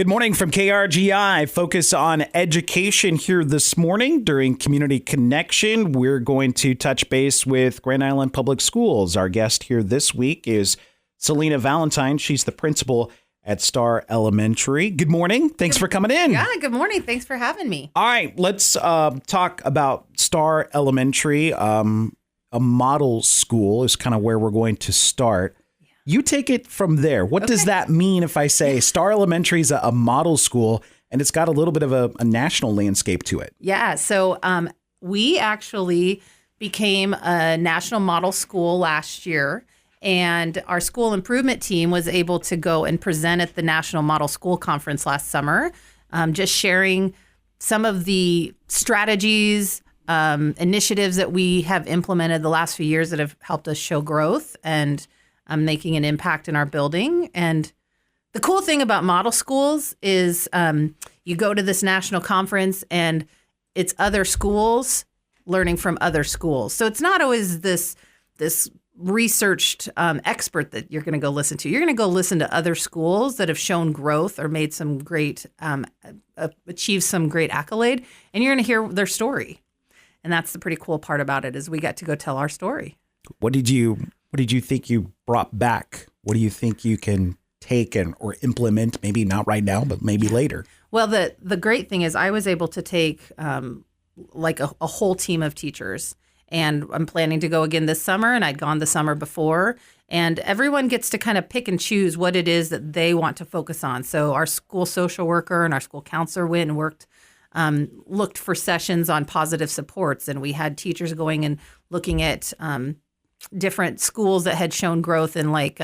Good morning from KRGI. Focus on education here this morning during Community Connection. We're going to touch base with Grand Island Public Schools. Our guest here this week is Selena Valentine. She's the principal at Starr Elementary. Good morning. Thanks for coming in. Yeah, good morning. Thanks for having me. All right, let's talk about Starr Elementary. A model school is kind of where we're going to start. You take it from there. What does that mean if I say Starr Elementary is a model school and it's got a little bit of a national landscape to it? Yeah, so we actually became a national model school last year, and our school improvement team was able to go and present at the National Model School Conference last summer, just sharing some of the strategies, initiatives that we have implemented the last few years that have helped us show growth and making an impact in our building. And the cool thing about model schools is you go to this national conference and it's other schools learning from other schools. So it's not always this researched expert that you're going to go listen to. You're going to go listen to other schools that have shown growth or made some great, achieved some great accolade, and you're going to hear their story. And that's the pretty cool part about it is we get to go tell our story. What did you think you brought back? What do you think you can take or implement? Maybe not right now, but maybe later. Well, the great thing is I was able to take like a whole team of teachers, and I'm planning to go again this summer, and I'd gone the summer before, and everyone gets to kind of pick and choose what it is that they want to focus on. So our school social worker and our school counselor went and worked, looked for sessions on positive supports, and we had teachers going and looking at different schools that had shown growth in like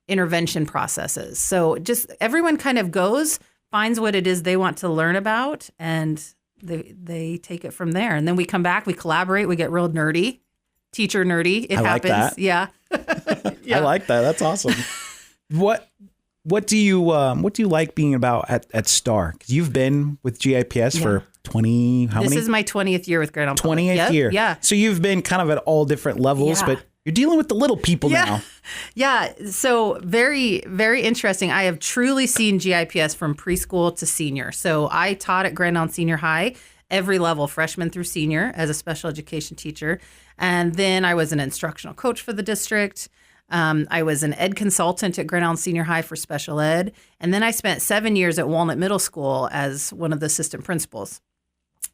intervention processes. So just everyone kind of goes, finds what it is they want to learn about, and they take it from there. And then we come back, we collaborate, we get real nerdy, teacher nerdy. It happens. Like that. Yeah. Yeah. I like that. That's awesome. What do you like being about at Starr? 'Cause you've been with GIPS for 20, how many? This is my 20th year with Grand Island. 20th year. Yeah. So you've been kind of at all different levels, but you're dealing with the little people now. Yeah. So very, very interesting. I have truly seen GIPS from preschool to senior. So I taught at Grand Island Senior High, every level, freshman through senior, as a special education teacher. And then I was an instructional coach for the district. I was an ed consultant at Grand Island Senior High for special ed. And then I spent 7 years at Walnut Middle School as one of the assistant principals.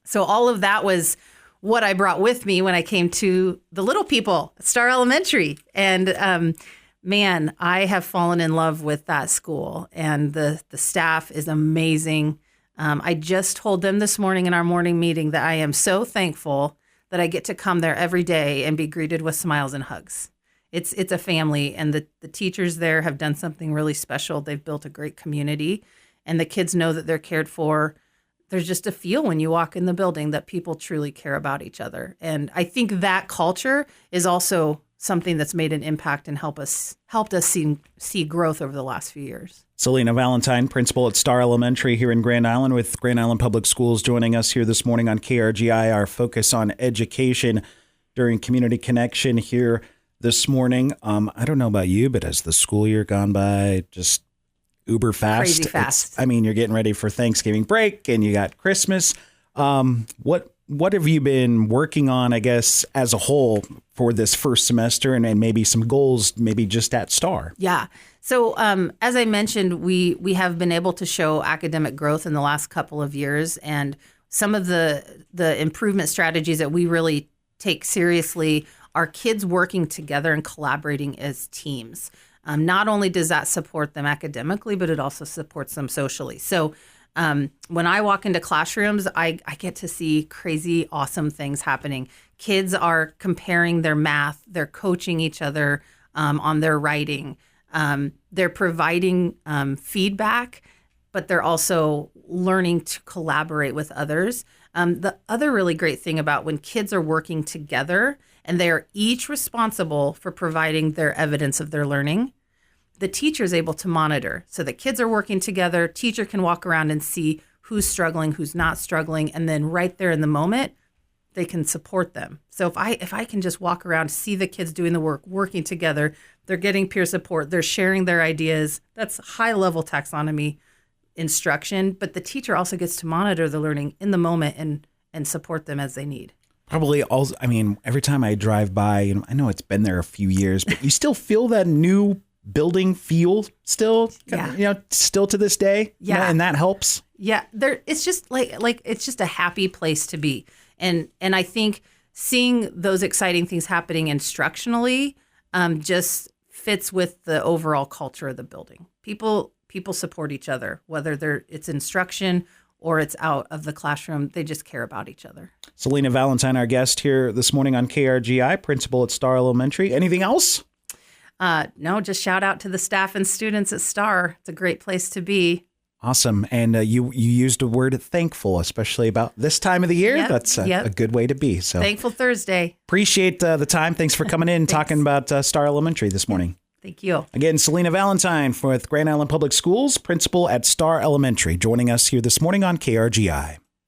So all of that was what I brought with me when I came to the little people, Starr Elementary. And man, I have fallen in love with that school, and the staff is amazing. I just told them this morning in our morning meeting that I am so thankful that I get to come there every day and be greeted with smiles and hugs. It's a family, and the teachers there have done something really special. They've built a great community, and the kids know that they're cared for. There's just a feel when you walk in the building that people truly care about each other. And I think that culture is also something that's made an impact and helped us see growth over the last few years. Selena Valentine, principal at Starr Elementary here in Grand Island with Grand Island Public Schools, joining us here this morning on KRGI, our focus on education during Community Connection here this morning. I don't know about you, but as the school year gone by, just uber fast. Crazy fast. You're getting ready for Thanksgiving break and you got Christmas. What have you been working on, I guess, as a whole for this first semester, and maybe some goals, maybe just at Starr? Yeah. So as I mentioned, we have been able to show academic growth in the last couple of years, and some of the improvement strategies that we really take seriously are kids working together and collaborating as teams. Not only does that support them academically, but it also supports them socially. So when I walk into classrooms, I get to see crazy, awesome things happening. Kids are comparing their math. They're coaching each other on their writing. They're providing feedback, but they're also learning to collaborate with others. The other really great thing about when kids are working together and they are each responsible for providing their evidence of their learning, the teacher is able to monitor. So the kids are working together, teacher can walk around and see who's struggling, who's not struggling, and then right there in the moment, they can support them. So if I can just walk around, see the kids doing the work, working together, they're getting peer support, they're sharing their ideas, that's high level taxonomy instruction, but the teacher also gets to monitor the learning in the moment and support them as they need. Probably also, I mean, every time I drive by, I know it's been there a few years, but you still feel that new building feel still, still to this day. Yeah. And that helps. Yeah. It's just like it's just a happy place to be. And I think seeing those exciting things happening instructionally just fits with the overall culture of the building. People support each other, whether it's instruction or it's out of the classroom. They just care about each other. Selena Valentine, our guest here this morning on KRGI, principal at Starr Elementary. Anything else? No, just shout out to the staff and students at Starr. It's a great place to be. Awesome. And you used the word thankful, especially about this time of the year. Yep, That's a good way to be. So Thankful Thursday. Appreciate the time. Thanks for coming in and talking about Starr Elementary this morning. Thank you. Again, Selena Valentine with Grand Island Public Schools, principal at Starr Elementary, joining us here this morning on KRGI.